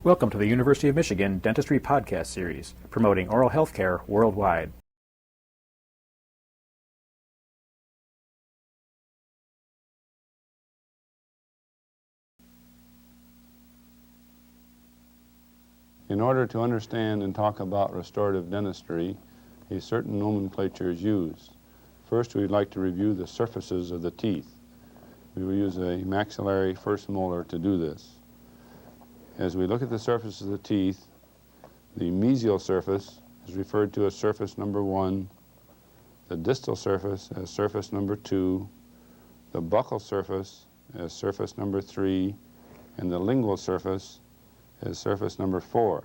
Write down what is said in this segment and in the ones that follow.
Welcome to the University of Michigan Dentistry podcast series, promoting oral health care worldwide. In order to understand and talk about restorative dentistry, a certain nomenclature is used. First, we'd like to review the surfaces of the teeth. We will use a maxillary first molar to do this. As we look at the surface of the teeth, the mesial surface is referred to as surface number 1, the distal surface as surface number 2, the buccal surface as surface number 3, and the lingual surface as surface number 4.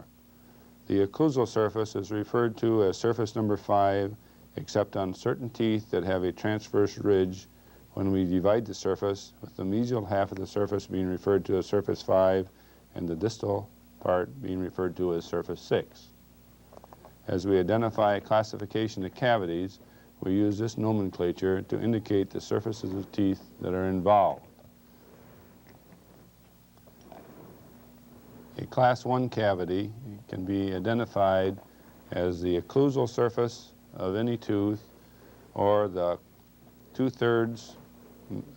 The occlusal surface is referred to as surface number 5, except on certain teeth that have a transverse ridge when we divide the surface, with the mesial half of the surface being referred to as surface 5 and the distal part being referred to as surface 6. As we identify classification of cavities, we use this nomenclature to indicate the surfaces of teeth that are involved. A class 1 cavity can be identified as the occlusal surface of any tooth or the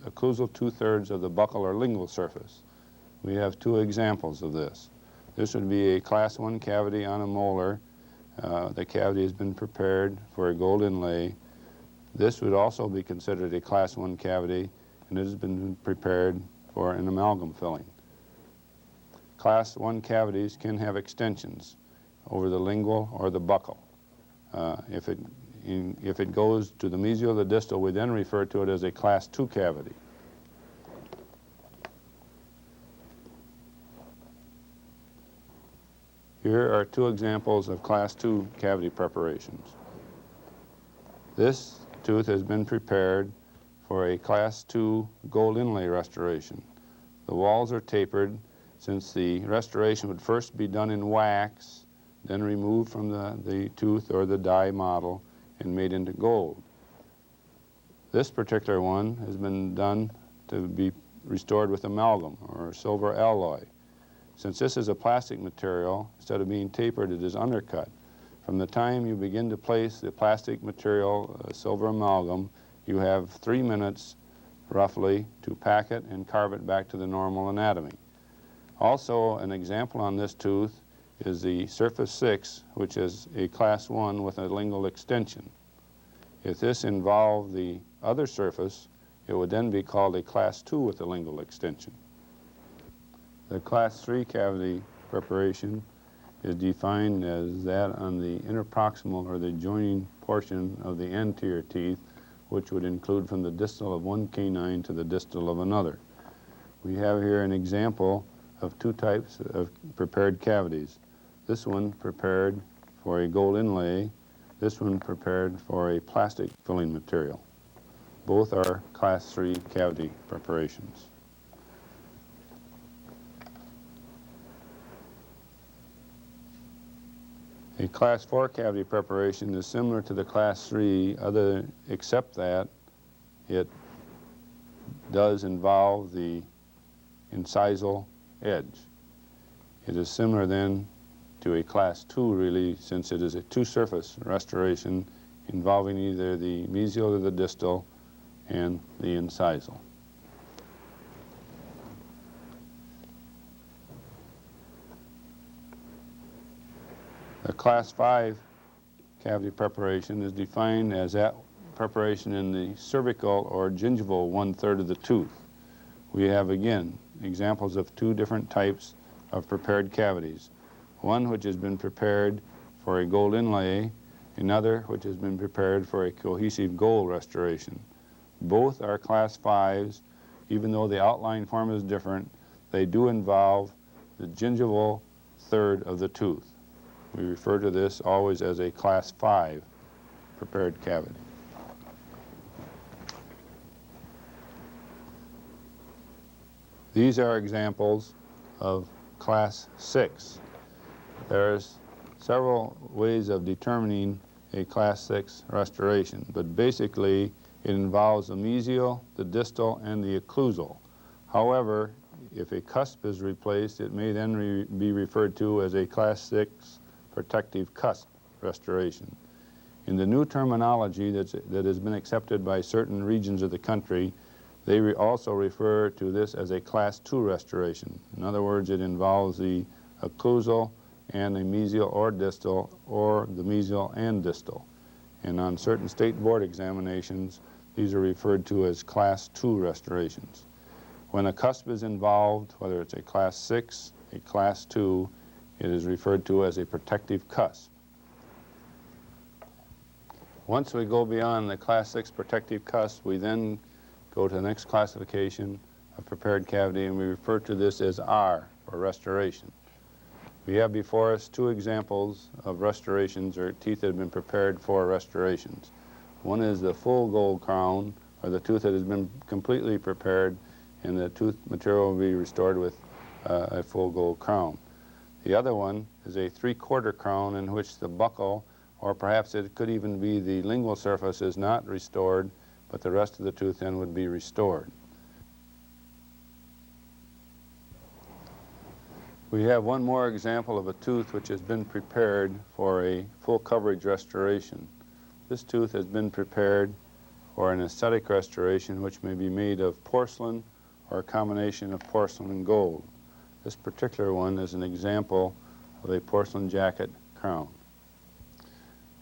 occlusal two-thirds of the buccal or lingual surface. We have two examples of this. This would be a class 1 cavity on a molar. The cavity has been prepared for a gold inlay. This would also be considered a class 1 cavity, and it has been prepared for an amalgam filling. Class 1 cavities can have extensions over the lingual or the buccal. If it goes to the mesial or the distal, we then refer to it as a class 2 cavity. Here are two examples of class 2 cavity preparations. This tooth has been prepared for a class 2 gold inlay restoration. The walls are tapered, since the restoration would first be done in wax, then removed from the tooth or the die model and made into gold. This particular one has been done to be restored with amalgam or silver alloy. Since this is a plastic material, instead of being tapered, it is undercut. From the time you begin to place the plastic material, silver amalgam, you have 3 minutes, roughly, to pack it and carve it back to the normal anatomy. Also, an example on this tooth is the surface 6, which is a class 1 with a lingual extension. If this involved the other surface, it would then be called a class 2 with a lingual extension. The class 3 cavity preparation is defined as that on the interproximal or the joining portion of the anterior teeth, which would include from the distal of one canine to the distal of another. We have here an example of two types of prepared cavities. This one prepared for a gold inlay, this one prepared for a plastic filling material. Both are class 3 cavity preparations. A class 4 cavity preparation is similar to the class 3, except that it does involve the incisal edge. It is similar then to a class 2, really, since it is a two-surface restoration involving either the mesial or the distal and the incisal. The class 5 cavity preparation is defined as that preparation in the cervical or gingival 1/3 of the tooth. We have, again, examples of two different types of prepared cavities. One which has been prepared for a gold inlay, another which has been prepared for a cohesive gold restoration. Both are class 5s. Even though the outline form is different, they do involve the gingival third of the tooth. We refer to this always as a class 5 prepared cavity. These are examples of class 6. There's several ways of determining a class 6 restoration, but basically it involves the mesial, the distal, and the occlusal. However, if a cusp is replaced, it may then be referred to as a Class 6 protective cusp restoration. In the new terminology that has been accepted by certain regions of the country, they also refer to this as a Class 2 restoration. In other words, it involves the occlusal and the mesial or distal, or the mesial and distal. And on certain state board examinations, these are referred to as Class 2 restorations. When a cusp is involved, whether it's a Class 6, a Class 2, it is referred to as a protective cusp. Once we go beyond the Class 6 protective cusp, we then go to the next classification of prepared cavity, and we refer to this as R, or restoration. We have before us two examples of restorations, or teeth that have been prepared for restorations. One is the full gold crown, or the tooth that has been completely prepared, and the tooth material will be restored with a full gold crown. The other one is a 3/4 crown in which the buccal, or perhaps it could even be the lingual surface, is not restored, but the rest of the tooth then would be restored. We have one more example of a tooth which has been prepared for a full coverage restoration. This tooth has been prepared for an aesthetic restoration, which may be made of porcelain or a combination of porcelain and gold. This particular one is an example of a porcelain jacket crown.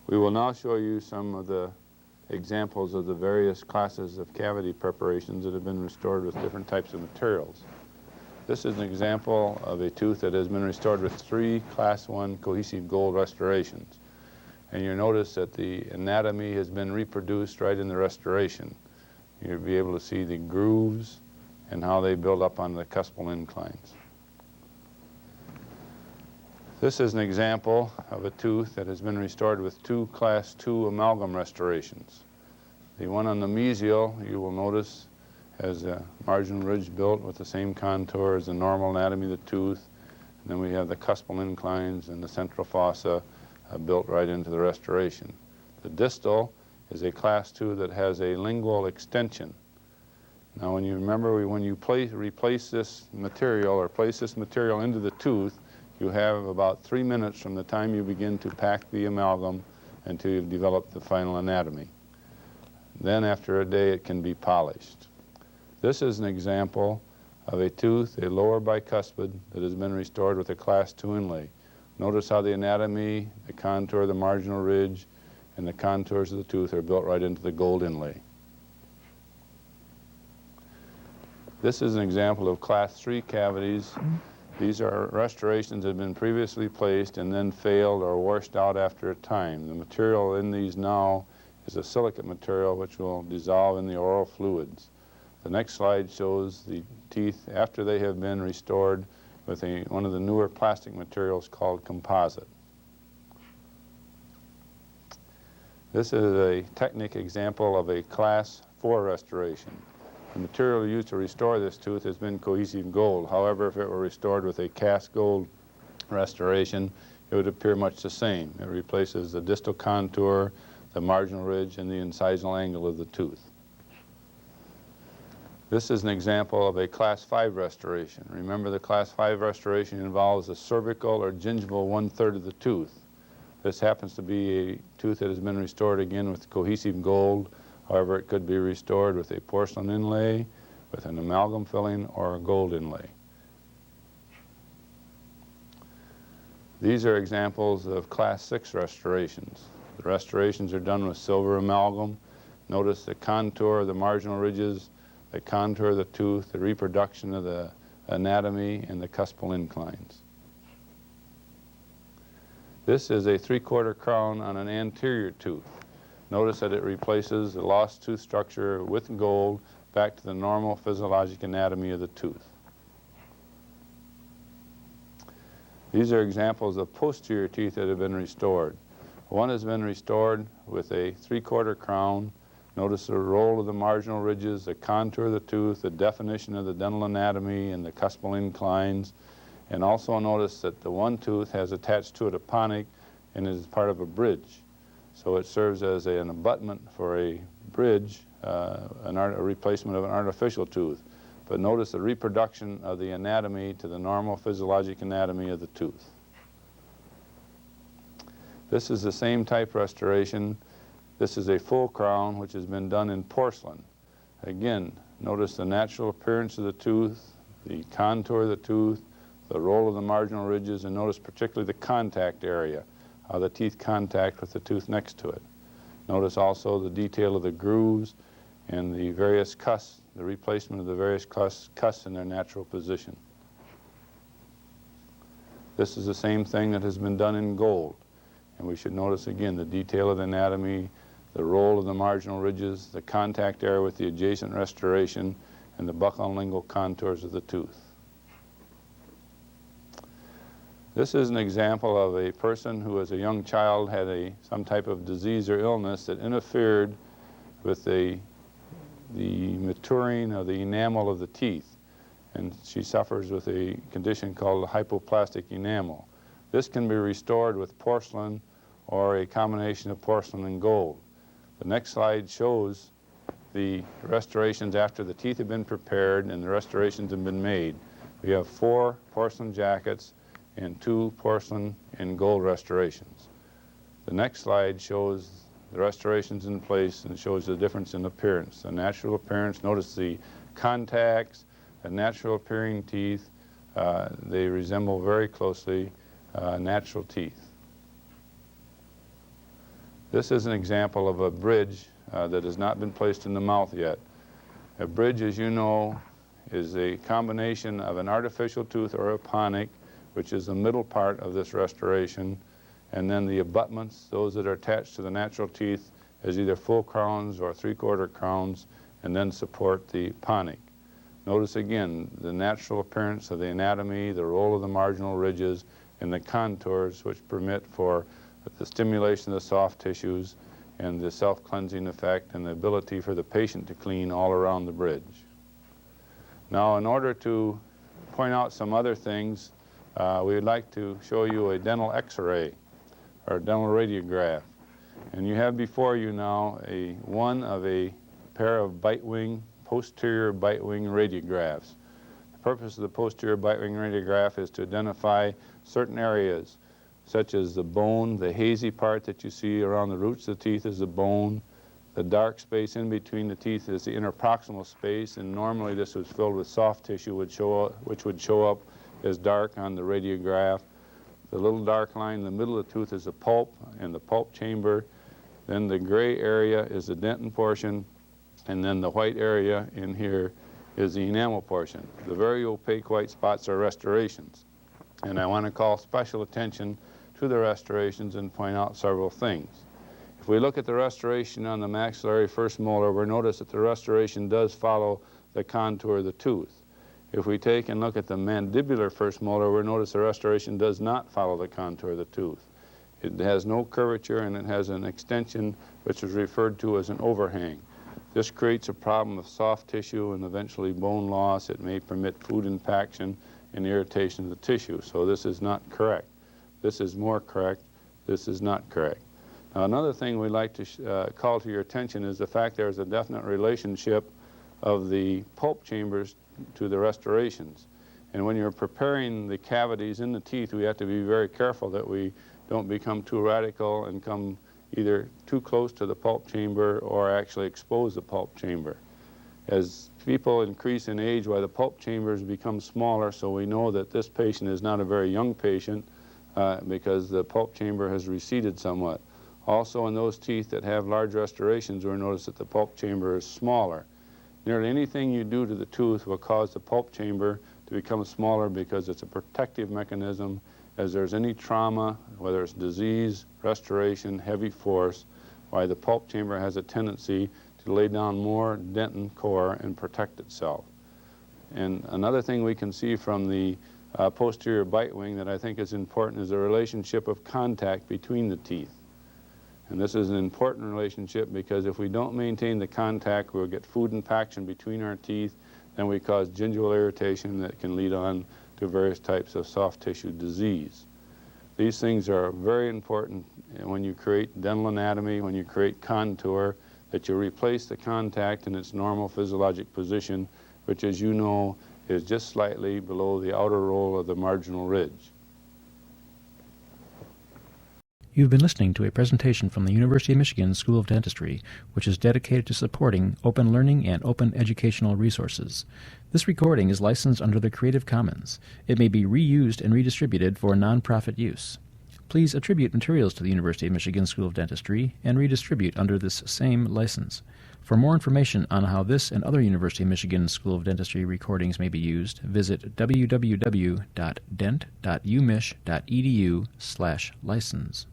We will now show you some of the examples of the various classes of cavity preparations that have been restored with different types of materials. This is an example of a tooth that has been restored with 3 Class 1 cohesive gold restorations. And you'll notice that the anatomy has been reproduced right in the restoration. You'll be able to see the grooves and how they build up on the cuspal inclines. This is an example of a tooth that has been restored with 2 Class 2 amalgam restorations. The one on the mesial, you will notice, has a marginal ridge built with the same contour as the normal anatomy of the tooth. And then we have the cuspal inclines and the central fossa built right into the restoration. The distal is a Class 2 that has a lingual extension. Now when you remember, when you replace this material or place this material into the tooth, you have about 3 minutes from the time you begin to pack the amalgam until you've developed the final anatomy. Then after a day it can be polished. This is an example of a tooth, a lower bicuspid, that has been restored with a Class 2 inlay. Notice how the anatomy, the contour, the marginal ridge, and the contours of the tooth are built right into the gold inlay. This is an example of Class 3 cavities. These are restorations that have been previously placed and then failed or washed out after a time. The material in these now is a silicate material which will dissolve in the oral fluids. The next slide shows the teeth after they have been restored with one of the newer plastic materials called composite. This is a technique example of a Class 4 restoration. The material used to restore this tooth has been cohesive gold. However, if it were restored with a cast gold restoration, it would appear much the same. It replaces the distal contour, the marginal ridge, and the incisional angle of the tooth. This is an example of a Class 5 restoration. Remember, the Class 5 restoration involves the cervical or gingival 1/3 of the tooth. This happens to be a tooth that has been restored again with cohesive gold. However, it could be restored with a porcelain inlay, with an amalgam filling, or a gold inlay. These are examples of Class 6 restorations. The restorations are done with silver amalgam. Notice the contour, the marginal ridges, the contour of the tooth, the reproduction of the anatomy, and the cuspal inclines. This is a 3/4 crown on an anterior tooth. Notice that it replaces the lost tooth structure with gold back to the normal physiologic anatomy of the tooth. These are examples of posterior teeth that have been restored. One has been restored with a 3/4 crown. Notice the roll of the marginal ridges, the contour of the tooth, the definition of the dental anatomy and the cuspal inclines. And also notice that the one tooth has attached to it a ponic and is part of a bridge. So it serves as an abutment for a bridge, a replacement of an artificial tooth. but notice the reproduction of the anatomy to the normal physiologic anatomy of the tooth. This is the same type restoration. This is a full crown which has been done in porcelain. Again, notice the natural appearance of the tooth, the contour of the tooth, the roll of the marginal ridges, and notice particularly the contact area, how the teeth contact with the tooth next to it. Notice also the detail of the grooves and the various cusps, the replacement of the various cusps in their natural position. This is the same thing that has been done in gold. And we should notice again the detail of the anatomy, the roll of the marginal ridges, the contact area with the adjacent restoration, and the buccal and lingual contours of the tooth. This is an example of a person who as a young child had some type of disease or illness that interfered with the maturing of the enamel of the teeth. And she suffers with a condition called hypoplastic enamel. This can be restored with porcelain or a combination of porcelain and gold. The next slide shows the restorations after the teeth have been prepared and the restorations have been made. We have 4 porcelain jackets and 2 porcelain and gold restorations. The next slide shows the restorations in place and shows the difference in appearance. The natural appearance, notice the contacts, the natural appearing teeth, they resemble very closely natural teeth. This is an example of a bridge that has not been placed in the mouth yet. A bridge, as you know, is a combination of an artificial tooth or a ponic, which is the middle part of this restoration, and then the abutments, those that are attached to the natural teeth as either full crowns or 3/4 crowns, and then support the ponic. Notice again the natural appearance of the anatomy, the roll of the marginal ridges, and the contours which permit for the stimulation of the soft tissues and the self-cleansing effect and the ability for the patient to clean all around the bridge. Now, in order to point out some other things, we would like to show you a dental x-ray or dental radiograph. And you have before you now one of a pair of posterior bite wing radiographs. The purpose of the posterior bite wing radiograph is to identify certain areas, such as the bone, the hazy part that you see around the roots of the teeth is the bone. The dark space in between the teeth is the interproximal space, and normally this was filled with soft tissue which would show up as dark on the radiograph. The little dark line in the middle of the tooth is the pulp and the pulp chamber. Then the gray area is the dentin portion, and then the white area in here is the enamel portion. The very opaque white spots are restorations. And I want to call special attention to the restorations and point out several things. If we look at the restoration on the maxillary first molar, we'll notice that the restoration does follow the contour of the tooth. If we take and look at the mandibular first molar, we'll notice the restoration does not follow the contour of the tooth. It has no curvature and it has an extension which is referred to as an overhang. This creates a problem of soft tissue and eventually bone loss. It may permit food impaction and irritation of the tissue. So this is not correct. This is more correct. This is not correct. Now, another thing we'd like to call to your attention is the fact there is a definite relationship of the pulp chambers to the restorations. And when you're preparing the cavities in the teeth, we have to be very careful that we don't become too radical and come either too close to the pulp chamber or actually expose the pulp chamber. As people increase in age, why the pulp chambers become smaller, so we know that this patient is not a very young patient because the pulp chamber has receded somewhat. Also, in those teeth that have large restorations, we'll notice that the pulp chamber is smaller. Nearly anything you do to the tooth will cause the pulp chamber to become smaller because it's a protective mechanism. As there's any trauma, whether it's disease, restoration, heavy force, why the pulp chamber has a tendency to lay down more dentin core and protect itself. And another thing we can see from the posterior bite wing that I think is important is the relationship of contact between the teeth. And this is an important relationship because if we don't maintain the contact, we'll get food impaction between our teeth, then we cause gingival irritation that can lead on to various types of soft tissue disease. These things are very important when you create dental anatomy, when you create contour, that you replace the contact in its normal physiologic position which, as you know, is just slightly below the outer roll of the marginal ridge. You've been listening to a presentation from the University of Michigan School of Dentistry, which is dedicated to supporting open learning and open educational resources. This recording is licensed under the Creative Commons. It may be reused and redistributed for nonprofit use. Please attribute materials to the University of Michigan School of Dentistry and redistribute under this same license. For more information on how this and other University of Michigan School of Dentistry recordings may be used, visit www.dent.umich.edu/license.